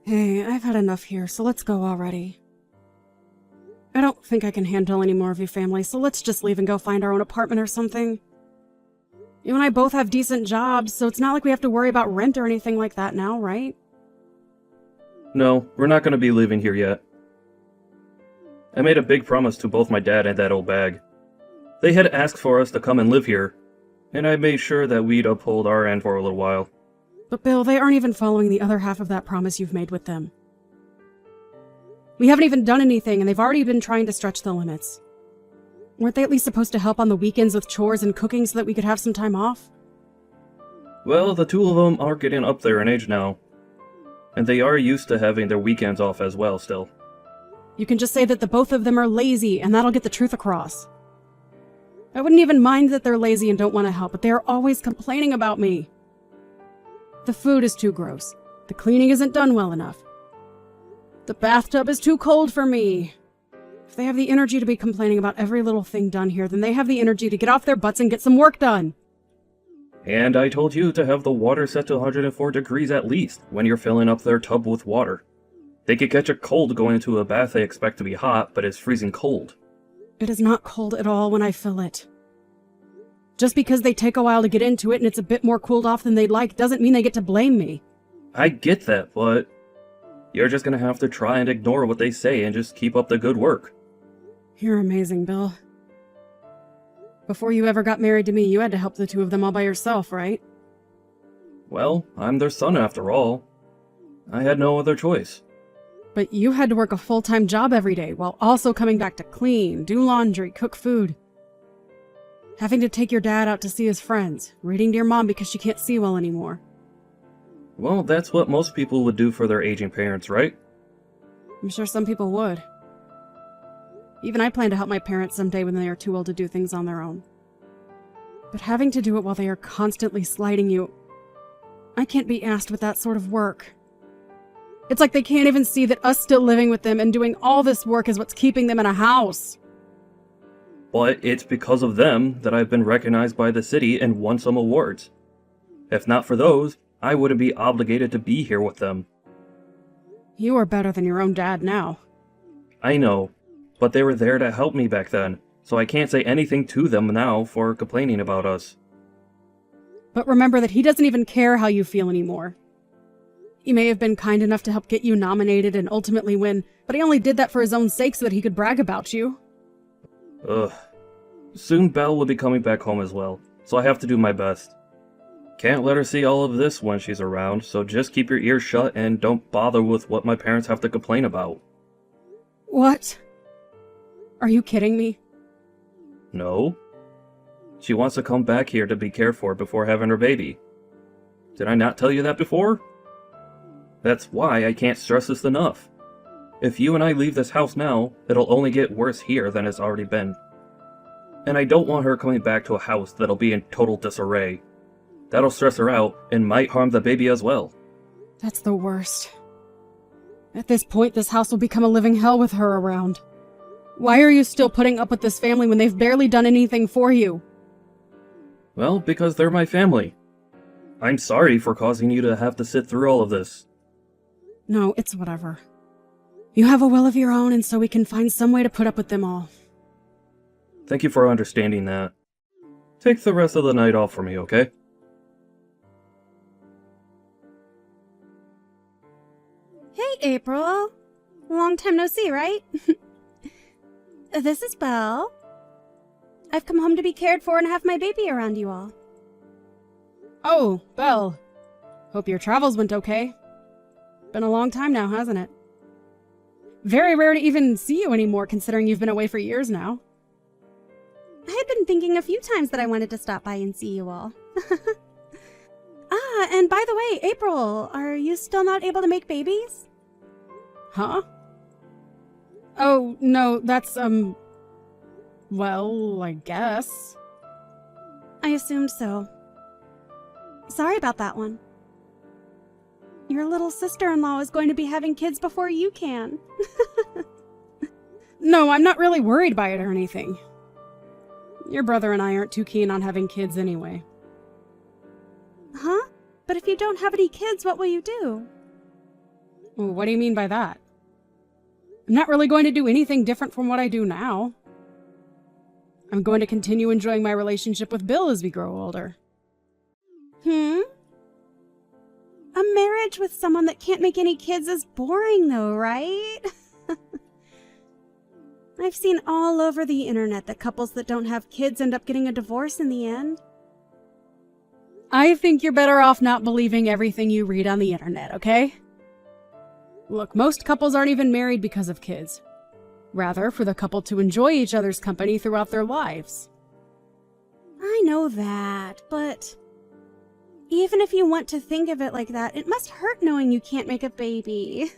Hey, I've had enough here, so let's go already. I don't think I can handle any more of your family, so let's just leave and go find our own apartment or something. You and I both have decent jobs, so it's not like we have to worry about rent or anything like that now, right? No, we're not going to be leaving here yet. I made a big promise to both my dad and that old bag. They had asked for us to come and live here, and I made sure that we'd uphold our end for a little while. But Bill, they aren't even following the other half of that promise you've made with them. We haven't even done anything, and they've already been trying to stretch the limits. Weren't they at least supposed to help on the weekends with chores and cooking so that we could have some time off? Well, the two of them are getting up there in age now, and they are used to having their weekends off as well still. You can just say that the both of them are lazy, and that'll get the truth across. I wouldn't even mind that they're lazy and don't want to help, but they're always complaining about me. The food is too gross. The cleaning isn't done well enough. The bathtub is too cold for me. If they have the energy to be complaining about every little thing done here, then they have the energy to get off their butts and get some work done. And I told you to have the water set to 104 degrees at least when you're filling up their tub with water. They could catch a cold going into a bath they expect to be hot, but is freezing cold. It is not cold at all when I fill it. Just because they take a while to get into it and it's a bit more cooled off than they'd like doesn't mean they get to blame me. I get that, but you're just gonna have to try and ignore what they say and just keep up the good work. You're amazing, Bill. Before you ever got married to me, you had to help the two of them all by yourself, right? Well, I'm their son after all. I had no other choice. But you had to work a full-time job every day, while also coming back to clean, do laundry, cook food. Having to take your dad out to see his friends, reading to your mom because she can't see well anymore. Well, that's what most people would do for their aging parents, right? I'm sure some people would. Even I plan to help my parents someday when they are too old to do things on their own. But having to do it while they are constantly slighting you, I can't be asked with that sort of work. It's like they can't even see that us still living with them and doing all this work is what's keeping them in a house. But it's because of them that I've been recognized by the city and won some awards. If not for those, I wouldn't be obligated to be here with them. You are better than your own dad now. I know, but they were there to help me back then, so I can't say anything to them now for complaining about us. But remember that he doesn't even care how you feel anymore. He may have been kind enough to help get you nominated and ultimately win, but he only did that for his own sake so that he could brag about you. Ugh. Soon Belle will be coming back home as well, so I have to do my best. Can't let her see all of this when she's around, so just keep your ears shut and don't bother with what my parents have to complain about. What? Are you kidding me? No. She wants to come back here to be cared for before having her baby. Did I not tell you that before? That's why I can't stress this enough. If you and I leave this house now, it'll only get worse here than it's already been. And I don't want her coming back to a house that'll be in total disarray. That'll stress her out and might harm the baby as well. That's the worst. At this point, this house will become a living hell with her around. Why are you still putting up with this family when they've barely done anything for you? Well, because they're my family. I'm sorry for causing you to have to sit through all of this. No, it's whatever. You have a will of your own, and so we can find some way to put up with them all. Thank you for understanding that. Take the rest of the night off for me, okay? Hey, April. Long time no see, right? This is Belle. I've come home to be cared for and have my baby around you all. Oh, Belle. Hope your travels went okay. Been a long time now, hasn't it? Very rare to even see you anymore, considering you've been away for years now. I had been thinking a few times that I wanted to stop by and see you all. And by the way, April, are you still not able to make babies? Huh? Oh, no, that's, well, I guess. I assumed so. Sorry about that one. Your little sister-in-law is going to be having kids before you can. No, I'm not really worried by it or anything. Your brother and I aren't too keen on having kids anyway. Huh? But if you don't have any kids, what will you do? Well, what do you mean by that? I'm not really going to do anything different from what I do now. I'm going to continue enjoying my relationship with Bill as we grow older. A marriage with someone that can't make any kids is boring though, right? I've seen all over the internet that couples that don't have kids end up getting a divorce in the end. I think you're better off not believing everything you read on the internet, okay? Look, most couples aren't even married because of kids. Rather, for the couple to enjoy each other's company throughout their lives. I know that, but even if you want to think of it like that, it must hurt knowing you can't make a baby.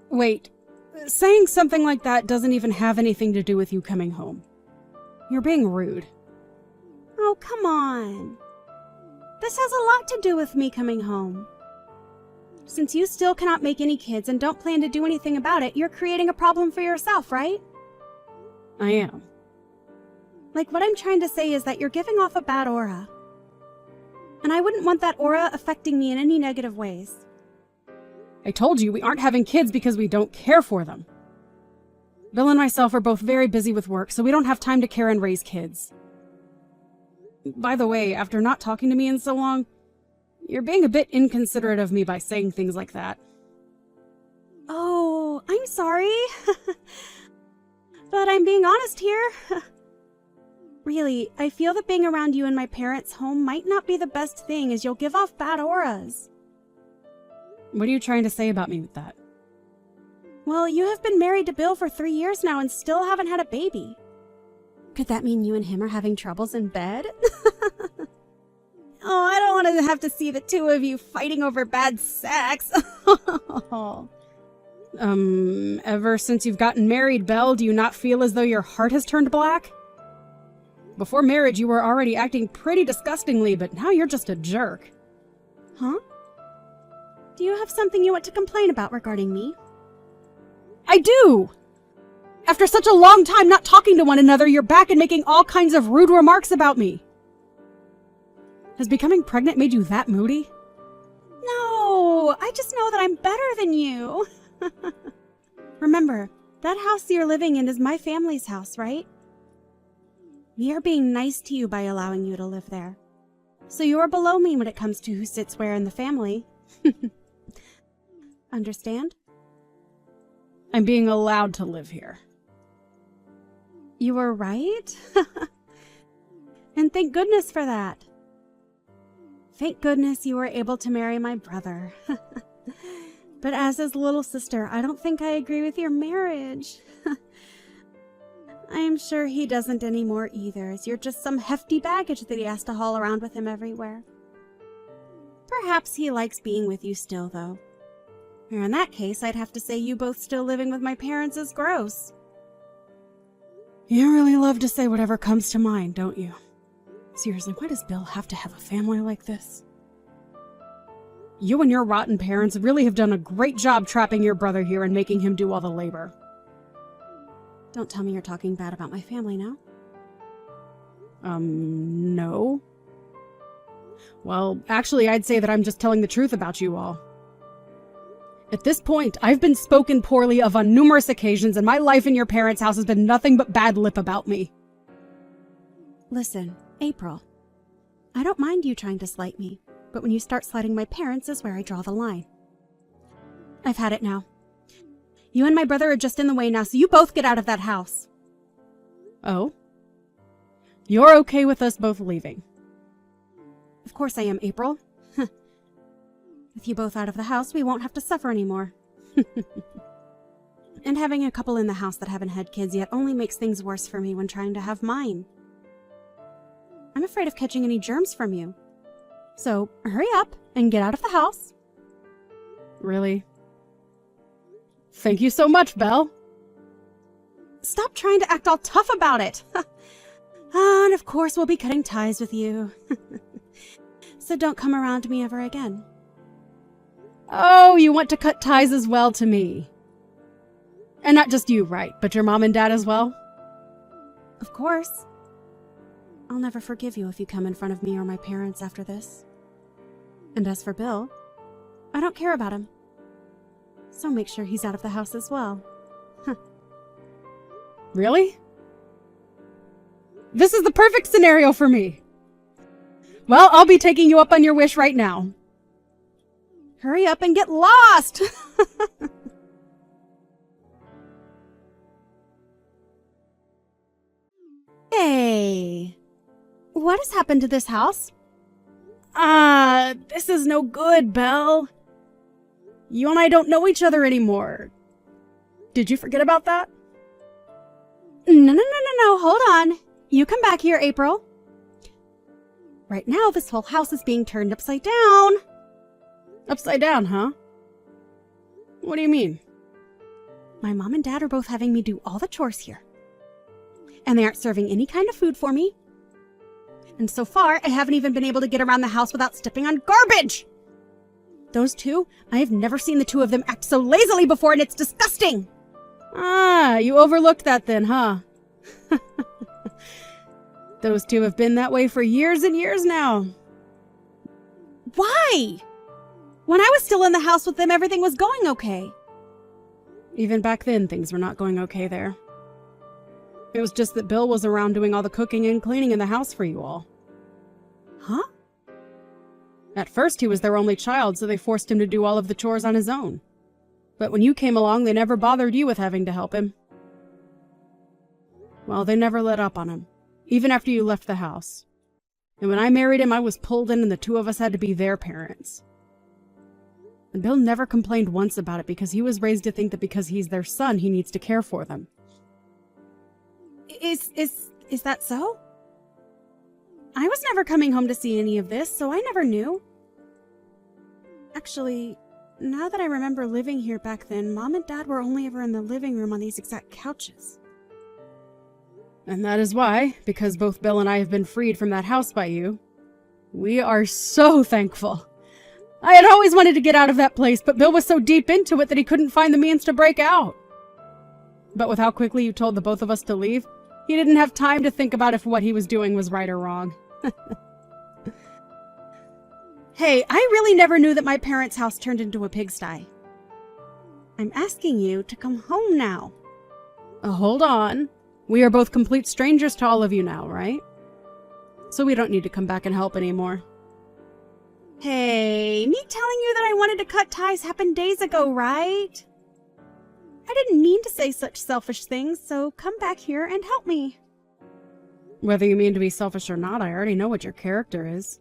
Wait, saying something like that doesn't even have anything to do with you coming home. You're being rude. Oh, come on. This has a lot to do with me coming home. Since you still cannot make any kids and don't plan to do anything about it, you're creating a problem for yourself, right? I am. Like, what I'm trying to say is that you're giving off a bad aura. And I wouldn't want that aura affecting me in any negative ways. I told you we aren't having kids because we don't care for them. Bill and myself are both very busy with work, so we don't have time to care and raise kids. By the way, after not talking to me in so long, you're being a bit inconsiderate of me by saying things like that. Oh, I'm sorry. But I'm being honest here. Really, I feel that being around you in my parents' home might not be the best thing, as you'll give off bad auras. What are you trying to say about me with that? Well, you have been married to Bill for 3 years now and still haven't had a baby. Could that mean you and him are having troubles in bed? Oh, I don't want to have to see the two of you fighting over bad sex. Ever since you've gotten married, Belle, do you not feel as though your heart has turned black? Before marriage, you were already acting pretty disgustingly, but now you're just a jerk. Huh? Do you have something you want to complain about regarding me? I do! After such a long time not talking to one another, you're back and making all kinds of rude remarks about me. Has becoming pregnant made you that moody? No, I just know that I'm better than you. Remember, that house you're living in is my family's house, right? We are being nice to you by allowing you to live there. So you are below me when it comes to who sits where in the family. Understand? I'm being allowed to live here. You were right. And thank goodness for that. Thank goodness you were able to marry my brother. But as his little sister, I don't think I agree with your marriage. I am sure he doesn't anymore either, as you're just some hefty baggage that he has to haul around with him everywhere. Perhaps he likes being with you still, though. Or in that case, I'd have to say you both still living with my parents is gross. You really love to say whatever comes to mind, don't you? Seriously, why does Bill have to have a family like this? You and your rotten parents really have done a great job trapping your brother here and making him do all the labor. Don't tell me you're talking bad about my family now. No. Well, actually, I'd say that I'm just telling the truth about you all. At this point, I've been spoken poorly of on numerous occasions, and my life in your parents' house has been nothing but bad lip about me. Listen, April. I don't mind you trying to slight me, but when you start slighting my parents is where I draw the line. I've had it now. You and my brother are just in the way now, so you both get out of that house. Oh? You're okay with us both leaving? Of course I am, April. With you both out of the house, we won't have to suffer anymore. And having a couple in the house that haven't had kids yet only makes things worse for me when trying to have mine. I'm afraid of catching any germs from you. So, hurry up and get out of the house. Really? Thank you so much, Belle. Stop trying to act all tough about it. And of course we'll be cutting ties with you. So don't come around me ever again. Oh, you want to cut ties as well to me. And not just you, right, but your mom and dad as well? Of course. I'll never forgive you if you come in front of me or my parents after this. And as for Bill, I don't care about him. So make sure he's out of the house as well. Really? This is the perfect scenario for me. Well, I'll be taking you up on your wish right now. Hurry up and get lost! Hey, what has happened to this house? This is no good, Belle. You and I don't know each other anymore. Did you forget about that? No, hold on. You come back here, April. Right now, this whole house is being turned upside down. Upside down, huh? What do you mean? My mom and dad are both having me do all the chores here. And they aren't serving any kind of food for me. And so far, I haven't even been able to get around the house without stepping on garbage! Those two, I have never seen the two of them act so lazily before, and it's disgusting! You overlooked that then, huh? Those two have been that way for years and years now. Why? When I was still in the house with them, everything was going okay. Even back then, things were not going okay there. It was just that Bill was around doing all the cooking and cleaning in the house for you all. Huh? At first, he was their only child, so they forced him to do all of the chores on his own. But when you came along, they never bothered you with having to help him. Well, they never let up on him, even after you left the house. And when I married him, I was pulled in and the two of us had to be their parents. And Bill never complained once about it because he was raised to think that because he's their son, he needs to care for them. Is that so? I was never coming home to see any of this, so I never knew. Actually, now that I remember living here back then, Mom and Dad were only ever in the living room on these exact couches. And that is why, because both Bill and I have been freed from that house by you, we are so thankful. I had always wanted to get out of that place, but Bill was so deep into it that he couldn't find the means to break out. But with how quickly you told the both of us to leave, he didn't have time to think about if what he was doing was right or wrong. Hey, I really never knew that my parents' house turned into a pigsty. I'm asking you to come home now. Hold on. We are both complete strangers to all of you now, right? So we don't need to come back and help anymore. Hey, me telling you that I wanted to cut ties happened days ago, right? I didn't mean to say such selfish things, so come back here and help me. Whether you mean to be selfish or not, I already know what your character is.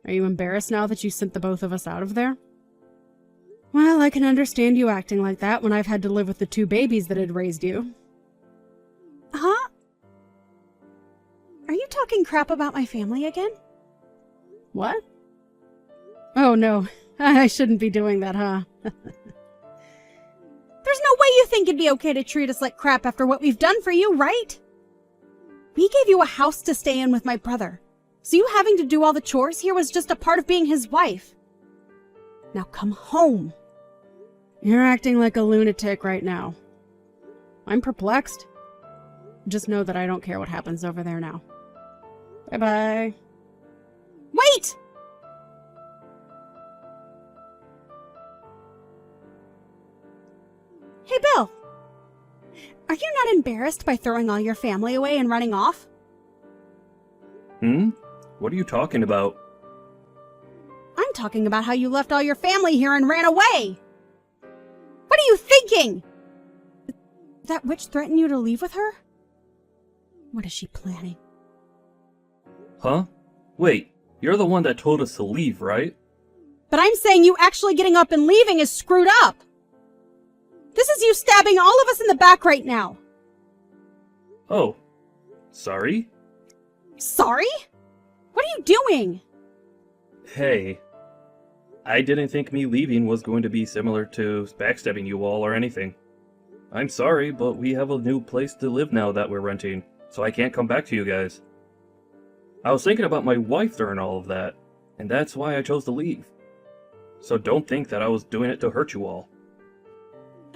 Are you embarrassed now that you sent the both of us out of there? Well, I can understand you acting like that when I've had to live with the two babies that had raised you. Huh? Are you talking crap about my family again? What? Oh no, I shouldn't be doing that, huh? There's no way you think it'd be okay to treat us like crap after what we've done for you, right? We gave you a house to stay in with my brother, so you having to do all the chores here was just a part of being his wife. Now come home. You're acting like a lunatic right now. I'm perplexed. Just know that I don't care what happens over there now. Bye-bye. Wait! Hey, Bill. Are you not embarrassed by throwing all your family away and running off? What are you talking about? I'm talking about how you left all your family here and ran away. What are you thinking? Did that witch threaten you to leave with her? What is she planning? Huh? Wait, you're the one that told us to leave, right? But I'm saying you actually getting up and leaving is screwed up. This is you stabbing all of us in the back right now. Oh, sorry? Sorry? What are you doing? Hey, I didn't think me leaving was going to be similar to backstabbing you all or anything. I'm sorry, but we have a new place to live now that we're renting, so I can't come back to you guys. I was thinking about my wife during all of that, and that's why I chose to leave. So don't think that I was doing it to hurt you all.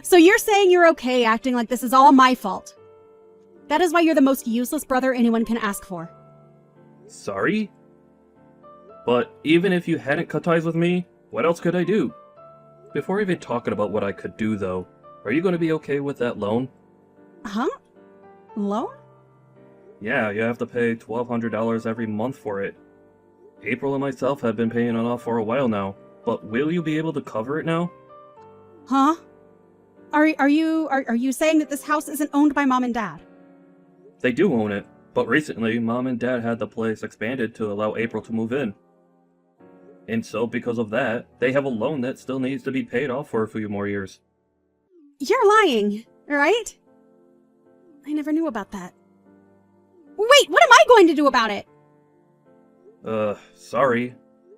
So you're saying you're okay acting like this is all my fault. That is why you're the most useless brother anyone can ask for. Sorry? But even if you hadn't cut ties with me, what else could I do? Before even talking about what I could do, though, are you going to be okay with that loan? Huh? Loan? Yeah, you have to pay $1,200 every month for it. April and myself have been paying it off for a while now, but will you be able to cover it now? Huh? Are you saying that this house isn't owned by Mom and Dad? They do own it, but recently Mom and Dad had the place expanded to allow April to move in. And so, because of that, they have a loan that still needs to be paid off for a few more years. You're lying, right? I never knew about that. Wait, what am I going to do about it? Sorry.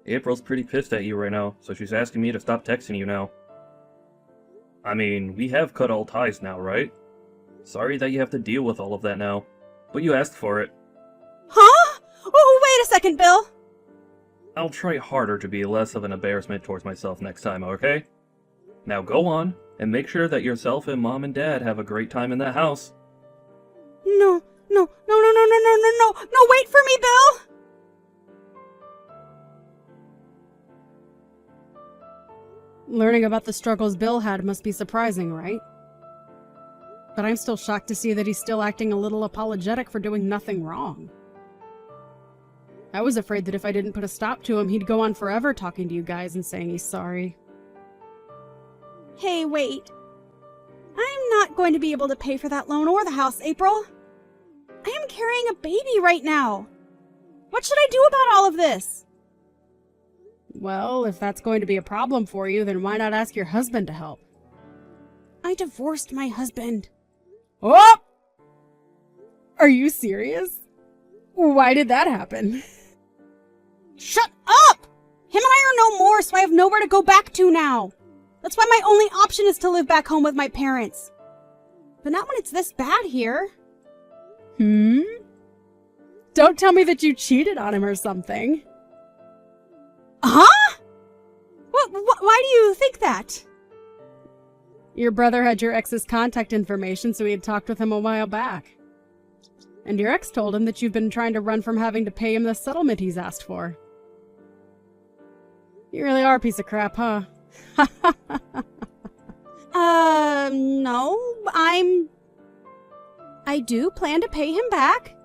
April's pretty pissed at you right now, so she's asking me to stop texting you now. I mean, we have cut all ties now, right? Sorry that you have to deal with all of that now, but you asked for it. Huh? Oh, wait a second, Bill. I'll try harder to be less of an embarrassment towards myself next time, okay? Now go on, and make sure that yourself and Mom and Dad have a great time in that house. No, wait for me, Bill! Learning about the struggles Bill had must be surprising, right? But I'm still shocked to see that he's still acting a little apologetic for doing nothing wrong. I was afraid that if I didn't put a stop to him, he'd go on forever talking to you guys and saying he's sorry. Hey, wait. I'm not going to be able to pay for that loan or the house, April. I am carrying a baby right now. What should I do about all of this? Well, if that's going to be a problem for you, then why not ask your husband to help? I divorced my husband. Oh! Are you serious? Why did that happen? Shut up! Him and I are no more, so I have nowhere to go back to now. That's why my only option is to live back home with my parents. But not when it's this bad here. Don't tell me that you cheated on him or something. Huh? Why do you think that? Your brother had your ex's contact information, so he had talked with him a while back. And your ex told him that you've been trying to run from having to pay him the settlement he's asked for. You really are a piece of crap, huh? No, I do plan to pay him back.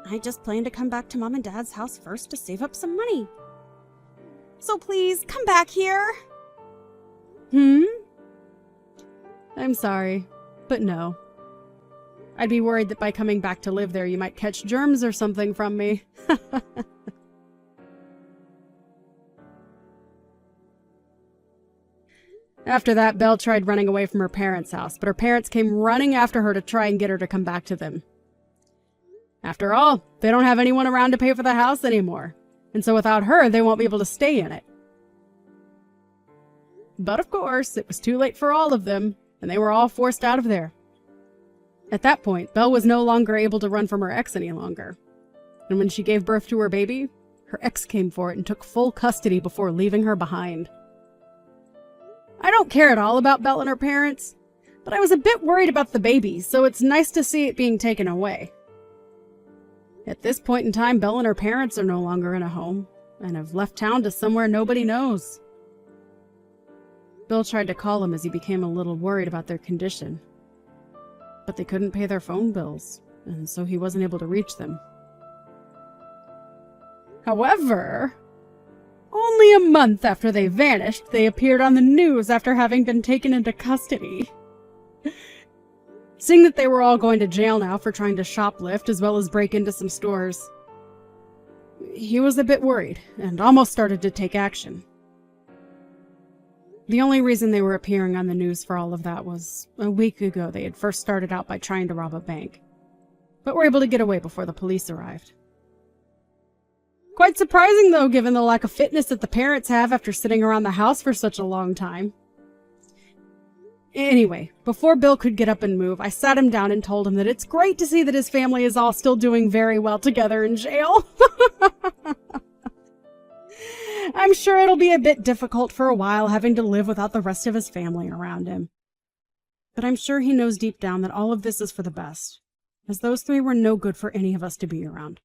I just plan to come back to Mom and Dad's house first to save up some money. So please, come back here. I'm sorry, but no. I'd be worried that by coming back to live there, you might catch germs or something from me. After that, Belle tried running away from her parents' house, but her parents came running after her to try and get her to come back to them. After all, they don't have anyone around to pay for the house anymore, and so without her, they won't be able to stay in it. But of course, it was too late for all of them, and they were all forced out of there. At that point, Belle was no longer able to run from her ex any longer. And when she gave birth to her baby, her ex came for it and took full custody before leaving her behind. I don't care at all about Belle and her parents, but I was a bit worried about the baby, so it's nice to see it being taken away. At this point in time, Belle and her parents are no longer in a home, and have left town to somewhere nobody knows. Bill tried to call him as he became a little worried about their condition. But they couldn't pay their phone bills, and so he wasn't able to reach them. However, only a month after they vanished, they appeared on the news after having been taken into custody. Seeing that they were all going to jail now for trying to shoplift as well as break into some stores, he was a bit worried and almost started to take action. The only reason they were appearing on the news for all of that was a week ago they had first started out by trying to rob a bank, but were able to get away before the police arrived. Quite surprising though, given the lack of fitness that the parents have after sitting around the house for such a long time. Anyway, before Bill could get up and move, I sat him down and told him that it's great to see that his family is all still doing very well together in jail. I'm sure it'll be a bit difficult for a while having to live without the rest of his family around him. But I'm sure he knows deep down that all of this is for the best, as those three were no good for any of us to be around.